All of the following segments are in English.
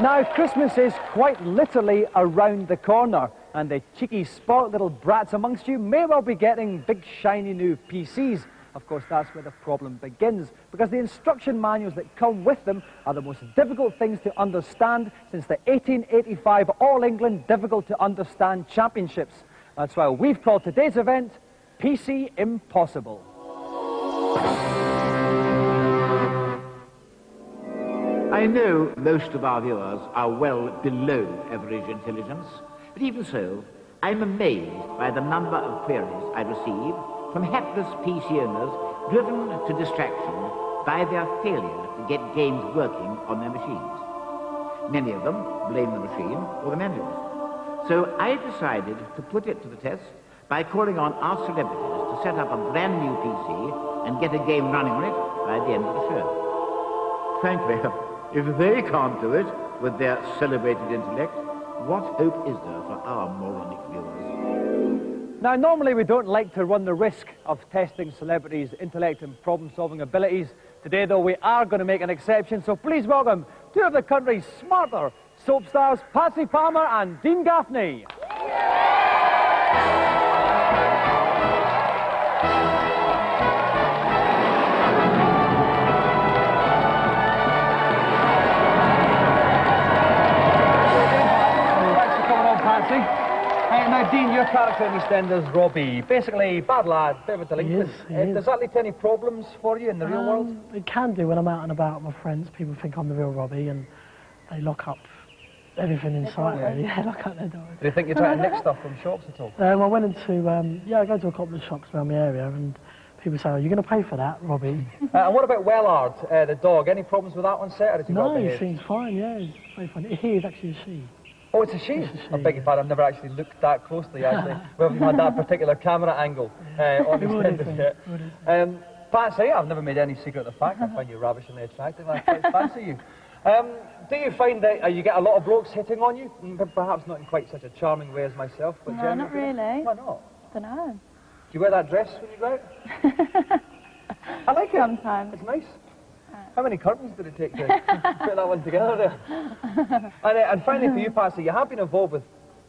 Now, Christmas is quite literally around the corner, and the cheeky, sport little brats amongst you may well be getting big, shiny new PCs. Of course, that's where the problem begins, because the instruction manuals that come with them are the most difficult things to understand since the 1885 All England Difficult to Understand Championships. That's why we've called today's event PC Impossible. I know most of our viewers are well below average intelligence, but even so, I'm amazed by the number of queries I receive from hapless PC owners driven to distraction by their failure to get games working on their machines. Many of them blame the machine or the manuals. So I decided to put it to the test by calling on our celebrities to set up a brand new PC and get a game running on it by the end of the show. Frankly, if they can't do it with their celebrated intellect, what hope is there for our moronic viewers? Now, normally we don't like to run the risk of testing celebrities' intellect and problem-solving abilities. Today, though, we are going to make an exception, so please welcome two of the country's smarter soap stars, Patsy Palmer and Dean Gaffney. Now, Dean, your character in EastEnders, Robbie, basically bad lad, bit of a delinquent. Does that lead to any problems for you in the real world? It can do when I'm out and about with my friends. People think I'm the real Robbie and they lock up everything in sight, really. Yeah, lock up their doors. Do you think you're trying to nick stuff from shops at all? I went into, I go to a couple of shops around the area and people say, are you going to pay for that, Robbie? And what about Wellard, the dog? Any problems with that one set? Or has he got No, he seems fine, yeah. He's very fine. He is actually a she. Oh, it's a she? I beg your pardon, I've never actually looked that closely, actually. We haven't had that particular camera angle on EastEnders yet. Patsy, I've never made any secret of the fact. I find you ravishingly attractive. I quite fancy you. Do you find that you get a lot of blokes hitting on you? Perhaps not in quite such a charming way as myself, but no, not really. Why not? I don't know. Do you wear that dress when you go out? I like it. Sometimes. It's nice. How many curtains did it take to put that one together there? And finally for you, Patsy, you have been involved with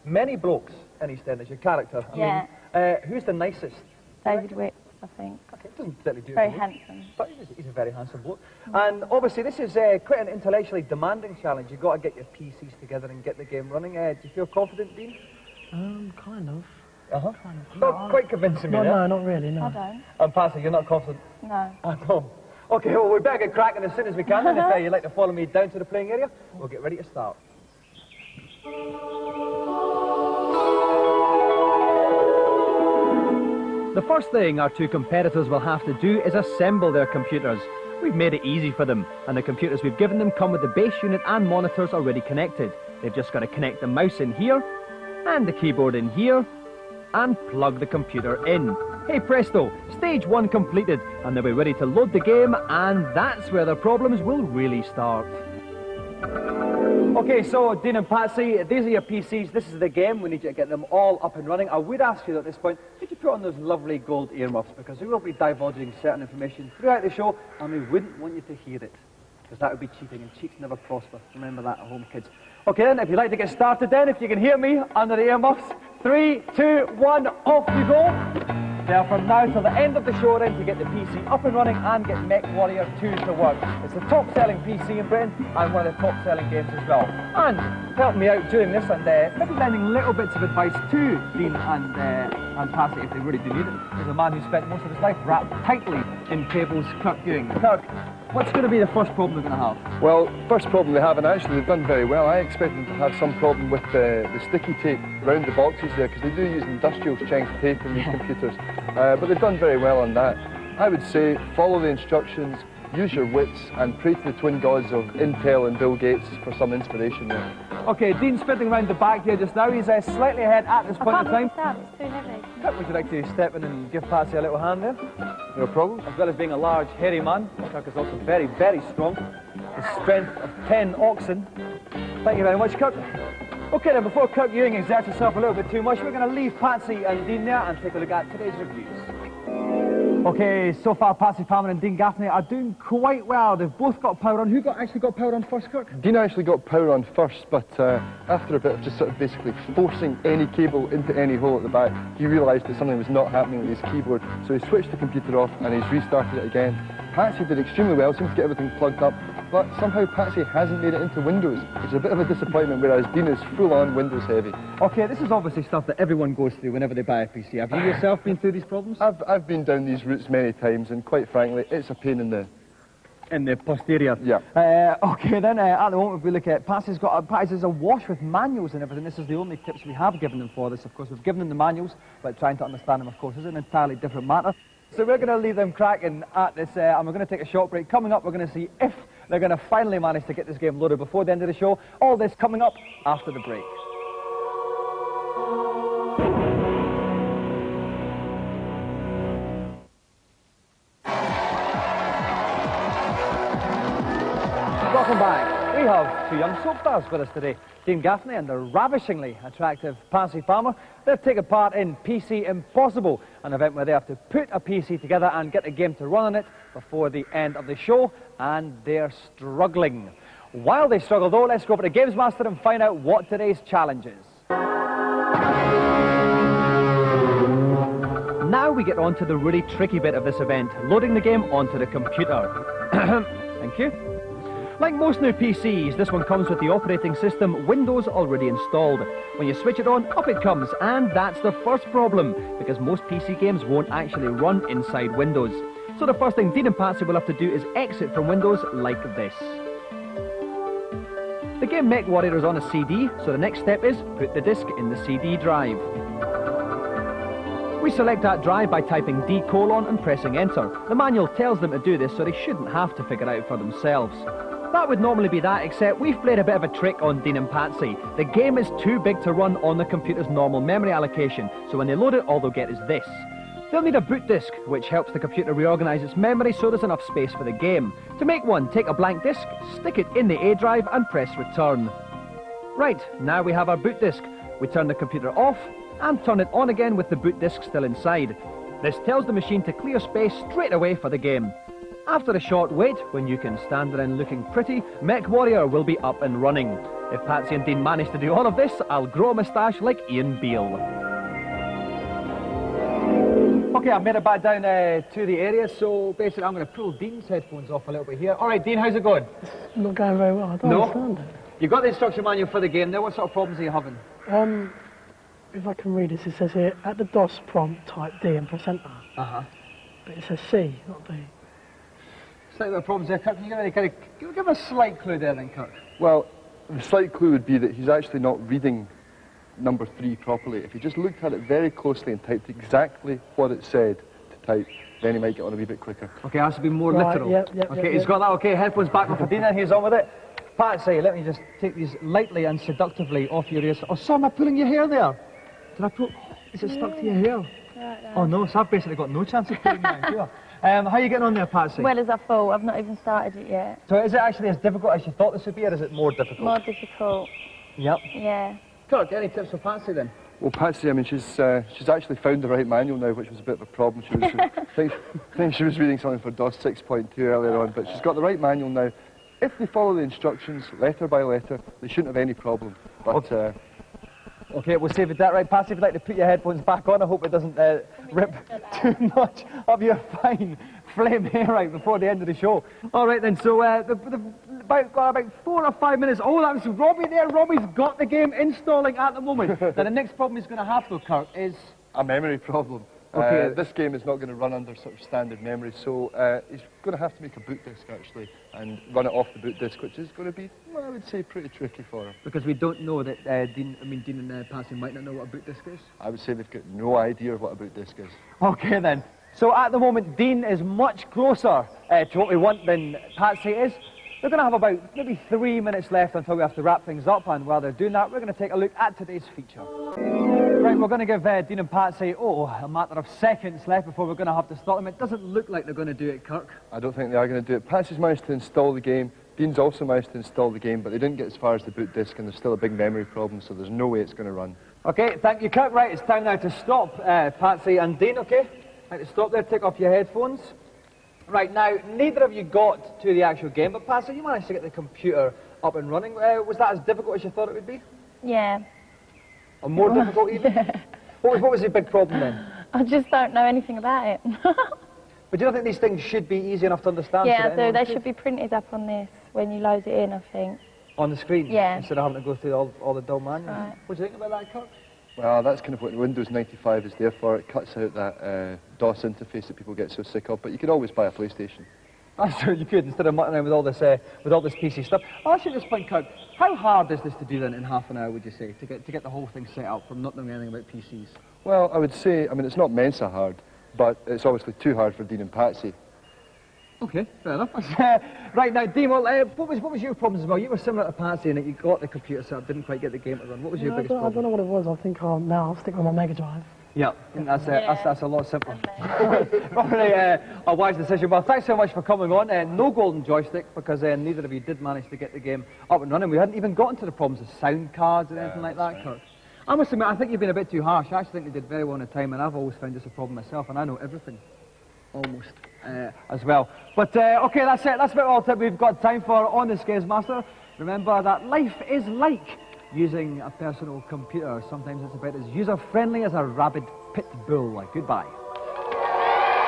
many blokes in EastEnders, your character. Yeah. I mean, who's the nicest? David Wicks, I think. Okay, doesn't particularly do it. Very handsome. But he's a very handsome bloke. And obviously this is quite an intellectually demanding challenge. You've got to get your PCs together and get the game running. Do you feel confident, Dean? Kind of. Uh-huh. Kind of. Not quite convincing me, No, not really, no. I don't. And Patsy, you're not confident? No. At all? Okay, well, we better get cracking as soon as we can, and if you'd like to follow me down to the playing area, we'll get ready to start. The first thing our two competitors will have to do is assemble their computers. We've made it easy for them, and the computers we've given them come with the base unit and monitors already connected. They've just got to connect the mouse in here, and the keyboard in here, and plug the computer in. Hey presto, stage 1 completed, and they'll be ready to load the game, and that's where the problems will really start. Okay, so Dean and Patsy, these are your PCs, this is the game, we need you to get them all up and running. I would ask you at this point, could you put on those lovely gold earmuffs, because we will be divulging certain information throughout the show, and we wouldn't want you to hear it, because that would be cheating, and cheats never prosper. Remember that at home, kids. Okay then, if you'd like to get started then, if you can hear me under the earmuffs, 3, 2, 1, off you go. Now from now till the end of the show then to get the PC up and running and get MechWarrior 2 to work. It's the top selling PC in Britain and one of the top selling games as well. And help me out doing this and maybe lending little bits of advice to Dean and Patsy if they really do need it. There's a man who spent most of his life wrapped tightly in cables, Kirk Ewing. Kirk, what's going to be the first problem they're going to have? Well, first problem they have, and actually they've done very well. I expect them to have some problem with the sticky tape around the boxes there, because they do use industrial strength tape in these computers. But they've done very well on that. I would say follow the instructions, use your wits, and pray to the twin gods of Intel and Bill Gates for some inspiration there. Okay, Dean's spitting around the back here just now. He's slightly ahead at this point in time. It's too heavy. Kirk, would you like to step in and give Patsy a little hand there? No problem. As well as being a large, hairy man, Kirk is also very, very strong. The strength of 10 oxen. Thank you very much, Kirk. Okay then, before Kirk Ewing exerts himself a little bit too much, we're going to leave Patsy and Dean there and take a look at today's reviews. Okay, so far Patsy Palmer and Dean Gaffney are doing quite well. They've both got power on. Who actually got power on first, Kirk? Dean actually got power on first, but after a bit of just sort of basically forcing any cable into any hole at the back, he realised that something was not happening with his keyboard, so he switched the computer off and he's restarted it again. Patsy did extremely well, seems to get everything plugged up, but somehow Patsy hasn't made it into Windows, which is a bit of a disappointment, whereas Dean is full-on Windows heavy. Okay, this is obviously stuff that everyone goes through whenever they buy a PC. Have you yourself been through these problems? I've been down these routes many times, and quite frankly, it's a pain in the posterior. Yeah. Okay, then at the moment, if we look at Patsy's awash with manuals and everything. This is the only tips we have given them for this. Of course, we've given them the manuals, but trying to understand them, of course, is an entirely different matter. So we're going to leave them cracking at this, and we're going to take a short break. Coming up, we're going to see if they're going to finally manage to get this game loaded before the end of the show. All this coming up after the break. Welcome back. We have two young soap stars with us today, Dean Gaffney and the ravishingly attractive Patsy Palmer. They've taken part in PC Impossible, an event where they have to put a PC together and get a game to run on it before the end of the show, and they're struggling. While they struggle though, let's go over to GamesMaster and find out what today's challenge is. Now we get on to the really tricky bit of this event, loading the game onto the computer. Thank you. Like most new PCs, this one comes with the operating system Windows already installed. When you switch it on, up it comes, and that's the first problem, because most PC games won't actually run inside Windows. So the first thing Dean and Patsy will have to do is exit from Windows like this. The game MechWarrior is on a CD, so the next step is put the disc in the CD drive. We select that drive by typing D: and pressing enter. The manual tells them to do this, so they shouldn't have to figure it out for themselves. That would normally be that, except we've played a bit of a trick on Dean and Patsy. The game is too big to run on the computer's normal memory allocation, so when they load it, all they'll get is this. They'll need a boot disk, which helps the computer reorganize its memory so there's enough space for the game. To make one, take a blank disk, stick it in the A drive and press return. Right, now we have our boot disk. We turn the computer off and turn it on again with the boot disk still inside. This tells the machine to clear space straight away for the game. After a short wait, when you can stand around looking pretty, MechWarrior will be up and running. If Patsy and Dean manage to do all of this, I'll grow a moustache like Ian Beale. Okay, I've made it back down to the area, so basically I'm going to pull Dean's headphones off a little bit here. All right, Dean, how's it going? It's not going very well. I don't understand it. You've got the instruction manual for the game now. What sort of problems are you having? If I can read this, it says here, at the DOS prompt, type D and press enter. Uh-huh. But it says C, not D. Slightly the problems there, Kirk. Can you give a slight clue there then, Kirk? Well, the slight clue would be that he's actually not reading number 3 properly. If he just looked at it very closely and typed exactly what it said to type, then he might get on a wee bit quicker. Okay, it has to be more literal. Okay, he's got that. Okay, headphones back on for Dean and he's on with it. Patsy, let me just take these lightly and seductively off your ears. Oh, sorry, am I pulling your hair there? Did I pull? Is it stuck to your hair? Right, oh no, so I've basically got no chance of pulling my hair. How are you getting on there, Patsy? Well as I thought, I've not even started it yet. So is it actually as difficult as you thought this would be, or is it more difficult? More difficult. Yep. Yeah. Kirk, any tips for Patsy then? Well, Patsy, I mean, she's actually found the right manual now, which was a bit of a problem. She was, I think she was reading something for DOS 6.2 earlier on, but she's got the right manual now. If they follow the instructions, letter by letter, they shouldn't have any problem. But okay, we'll save it that. Right, Patsy, if you'd like to put your headphones back on, I hope it doesn't rip too much of your fine flame hair out before the end of the show. All right then, so about 4 or 5 minutes. Oh, that was Robbie there. Robbie's got the game installing at the moment. Now, the next problem he's going to have, though, Kirk, is a memory problem. Okay. This game is not going to run under sort of standard memory, so he's going to have to make a boot disk, actually, and run it off the boot disk, which is going to be, well, I would say, pretty tricky for him. Because we don't know that Dean and Patsy might not know what a boot disk is? I would say they've got no idea what a boot disk is. Okay, then. So at the moment, Dean is much closer to what we want than Patsy is. We're going to have about maybe 3 minutes left until we have to wrap things up, and while they're doing that, we're going to take a look at today's feature. Right, we're going to give Dean and Patsy, a matter of seconds left before we're going to have to stop them. It doesn't look like they're going to do it, Kirk. I don't think they are going to do it. Patsy's managed to install the game. Dean's also managed to install the game, but they didn't get as far as the boot disk, and there's still a big memory problem, so there's no way it's going to run. Okay, thank you, Kirk. Right, it's time now to stop Patsy and Dean, okay? Right, to stop there, take off your headphones. Right, now, neither of you got to the actual game, but Patsy, you managed to get the computer up and running. Was that as difficult as you thought it would be? Yeah. Or more difficult even? What was the big problem then? I just don't know anything about it. But do you not think these things should be easy enough to understand? Yeah, that so anyone they could? should be printed up on this when you load it in, I think. On the screen? Yeah. Instead of having to go through all the dull manuals. Right. What do you think about that, Kurt? Well, that's kind of what Windows 95 is there for. It cuts out that DOS interface that people get so sick of, but you could always buy a PlayStation. That's true, you could, instead of mucking around with all this PC stuff. I'll ask you this point, Kurt. How hard is this to do then in half an hour, would you say, to get the whole thing set up from not knowing anything about PCs? Well, I would say, I mean, it's not Mensa hard, but it's obviously too hard for Dean and Patsy. Okay, fair enough. Right now, Dean, well, what was your problems as well? You were similar to Patsy in that you got the computer set up, didn't quite get the game to run. What was your biggest I don't problem? know what it was. I think now I'll stick with my Mega Drive. Yeah, I think that's a lot simpler. Probably a wise decision. Well, thanks so much for coming on. No golden joystick because neither of you did manage to get the game up and running. We hadn't even gotten to the problems of sound cards and anything like that, Kurt. I must admit, I think you've been a bit too harsh. I actually think they did very well in the time, and I've always found this a problem myself, and I know everything. Almost. As well. But, okay, that's it. That's about all that we've got time for on this GamesMaster. Remember that life is like using a personal computer. Sometimes it's about as user-friendly as a rabid pit bull. Goodbye.